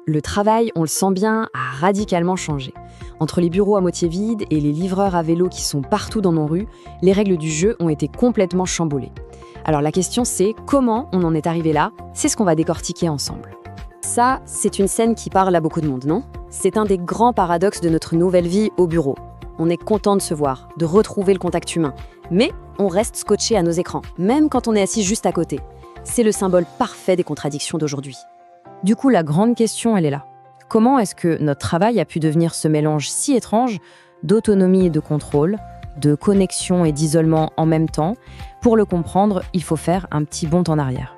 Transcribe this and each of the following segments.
Le travail, on le sent bien, a radicalement changé. Entre les bureaux à moitié vides et les livreurs à vélo qui sont partout dans nos rues, les règles du jeu ont été complètement chamboulées. Alors la question c'est comment on en est arrivé là? C'est ce qu'on va décortiquer ensemble. Ça, c'est une scène qui parle à beaucoup de monde, non? C'est un des grands paradoxes de notre nouvelle vie au bureau. On est content de se voir, de retrouver le contact humain. Mais on reste scotché à nos écrans, même quand on est assis juste à côté. C'est le symbole parfait des contradictions d'aujourd'hui. Du coup, la grande question, elle est là. Comment est-ce que notre travail a pu devenir ce mélange si étrange d'autonomie et de contrôle, de connexion et d'isolement en même temps? Pour le comprendre, il faut faire un petit bond en arrière.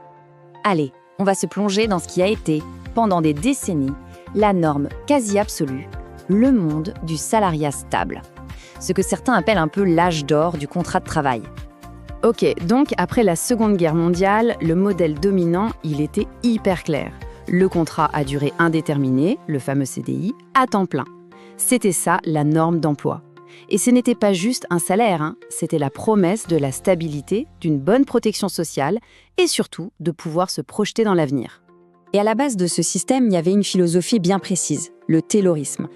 Allez, on va se plonger dans ce qui a été, pendant des décennies, la norme quasi absolue, le monde du salariat stable. Ce que certains appellent un peu l'âge d'or du contrat de travail. Ok, donc après la Seconde Guerre mondiale, le modèle dominant, il était hyper clair. Le contrat à durée indéterminée, le fameux CDI, à temps plein. C'était ça la norme d'emploi. Et ce n'était pas juste un salaire, c'était la promesse de la stabilité, d'une bonne protection sociale et surtout de pouvoir se projeter dans l'avenir. Et à la base de ce système, il y avait une philosophie bien précise, le taylorisme.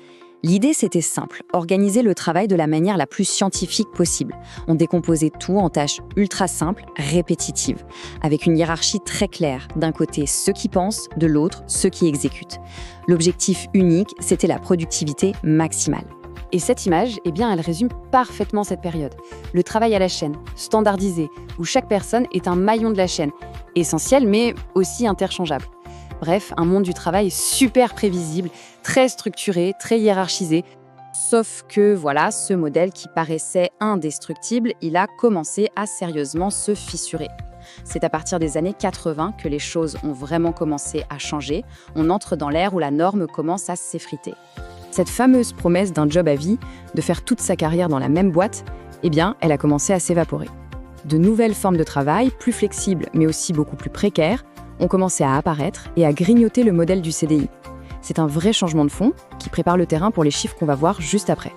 L'idée, c'était simple, organiser le travail de la manière la plus scientifique possible. On décomposait tout en tâches ultra simples, répétitives, avec une hiérarchie très claire. D'un côté, ceux qui pensent, de l'autre, ceux qui exécutent. L'objectif unique, c'était la productivité maximale. Et cette image, elle résume parfaitement cette période. Le travail à la chaîne, standardisé, où chaque personne est un maillon de la chaîne, essentiel mais aussi interchangeable. Bref, un monde du travail super prévisible, très structuré, très hiérarchisé. Sauf que voilà, ce modèle qui paraissait indestructible, il a commencé à sérieusement se fissurer. C'est à partir des années 80 que les choses ont vraiment commencé à changer. On entre dans l'ère où la norme commence à s'effriter. Cette fameuse promesse d'un job à vie, de faire toute sa carrière dans la même boîte, elle a commencé à s'évaporer. De nouvelles formes de travail, plus flexibles mais aussi beaucoup plus précaires, ont commencé à apparaître et à grignoter le modèle du CDI. C'est un vrai changement de fond qui prépare le terrain pour les chiffres qu'on va voir juste après.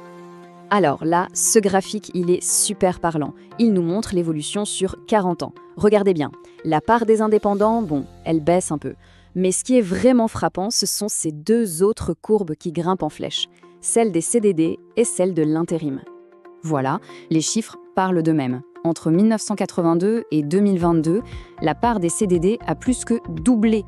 Alors là, ce graphique, il est super parlant. Il nous montre l'évolution sur 40 ans. Regardez bien, la part des indépendants, elle baisse un peu. Mais ce qui est vraiment frappant, ce sont ces deux autres courbes qui grimpent en flèche, celle des CDD et celle de l'intérim. Voilà, les chiffres parlent d'eux-mêmes. Entre 1982 et 2022, la part des CDD a plus que doublé.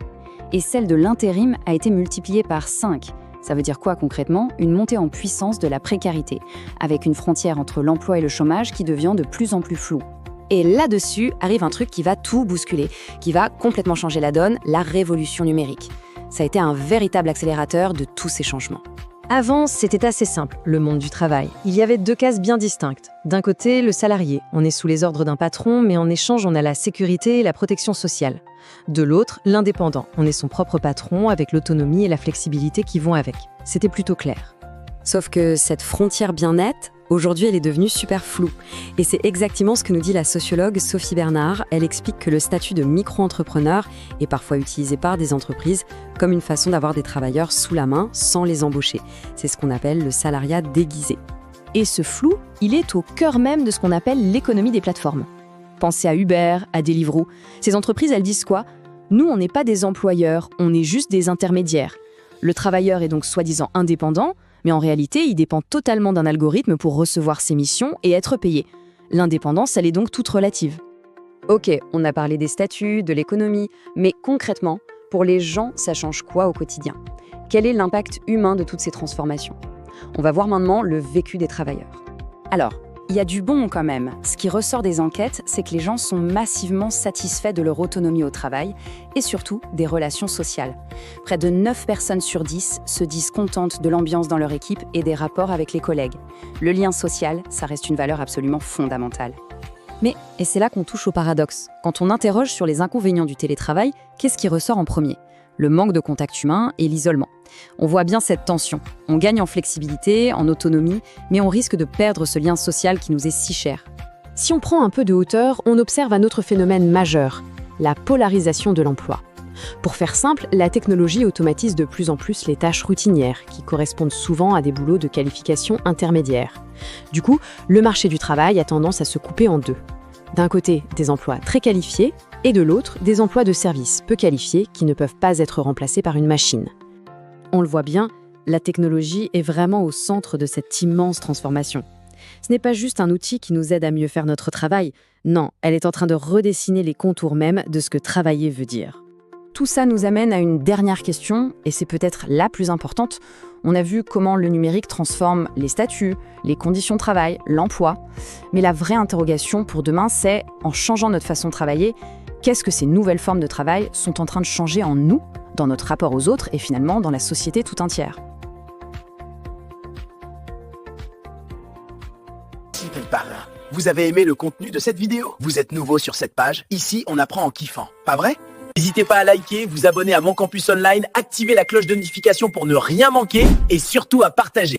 Et celle de l'intérim a été multipliée par 5. Ça veut dire quoi concrètement? Une montée en puissance de la précarité, avec une frontière entre l'emploi et le chômage qui devient de plus en plus floue. Et là-dessus arrive un truc qui va tout bousculer, qui va complètement changer la donne, la révolution numérique. Ça a été un véritable accélérateur de tous ces changements. Avant, c'était assez simple, le monde du travail. Il y avait deux cases bien distinctes. D'un côté, le salarié. On est sous les ordres d'un patron, mais en échange, on a la sécurité et la protection sociale. De l'autre, l'indépendant. On est son propre patron avec l'autonomie et la flexibilité qui vont avec. C'était plutôt clair. Sauf que cette frontière bien nette, aujourd'hui, elle est devenue super floue. Et c'est exactement ce que nous dit la sociologue Sophie Bernard. Elle explique que le statut de micro-entrepreneur est parfois utilisé par des entreprises comme une façon d'avoir des travailleurs sous la main sans les embaucher. C'est ce qu'on appelle le salariat déguisé. Et ce flou, il est au cœur même de ce qu'on appelle l'économie des plateformes. Pensez à Uber, à Deliveroo. Ces entreprises, elles disent quoi? Nous, on n'est pas des employeurs, on est juste des intermédiaires. Le travailleur est donc soi-disant indépendant, mais en réalité, il dépend totalement d'un algorithme pour recevoir ses missions et être payé. L'indépendance, elle est donc toute relative. Ok, on a parlé des statuts, de l'économie, mais concrètement, pour les gens, ça change quoi au quotidien? Quel est l'impact humain de toutes ces transformations? On va voir maintenant le vécu des travailleurs. Alors, il y a du bon quand même. Ce qui ressort des enquêtes, c'est que les gens sont massivement satisfaits de leur autonomie au travail et surtout des relations sociales. Près de 9 personnes sur 10 se disent contentes de l'ambiance dans leur équipe et des rapports avec les collègues. Le lien social, ça reste une valeur absolument fondamentale. Mais, et c'est là qu'on touche au paradoxe, quand on interroge sur les inconvénients du télétravail, qu'est-ce qui ressort en premier? Le manque de contact humain et l'isolement. On voit bien cette tension. On gagne en flexibilité, en autonomie, mais on risque de perdre ce lien social qui nous est si cher. Si on prend un peu de hauteur, on observe un autre phénomène majeur, la polarisation de l'emploi. Pour faire simple, la technologie automatise de plus en plus les tâches routinières, qui correspondent souvent à des boulots de qualification intermédiaire. Du coup, le marché du travail a tendance à se couper en deux. D'un côté, des emplois très qualifiés, et de l'autre, des emplois de service peu qualifiés qui ne peuvent pas être remplacés par une machine. On le voit bien, la technologie est vraiment au centre de cette immense transformation. Ce n'est pas juste un outil qui nous aide à mieux faire notre travail, non, elle est en train de redessiner les contours même de ce que travailler veut dire. Tout ça nous amène à une dernière question, et c'est peut-être la plus importante. On a vu comment le numérique transforme les statuts, les conditions de travail, l'emploi. Mais la vraie interrogation pour demain, c'est, en changeant notre façon de travailler, qu'est-ce que ces nouvelles formes de travail sont en train de changer en nous, dans notre rapport aux autres et finalement dans la société tout entière. Vous avez aimé le contenu de cette vidéo? Vous êtes nouveau sur cette page? Ici, on apprend en kiffant, pas vrai? N'hésitez pas à liker, vous abonner à Mon Campus Online, activer la cloche de notification pour ne rien manquer et surtout à partager.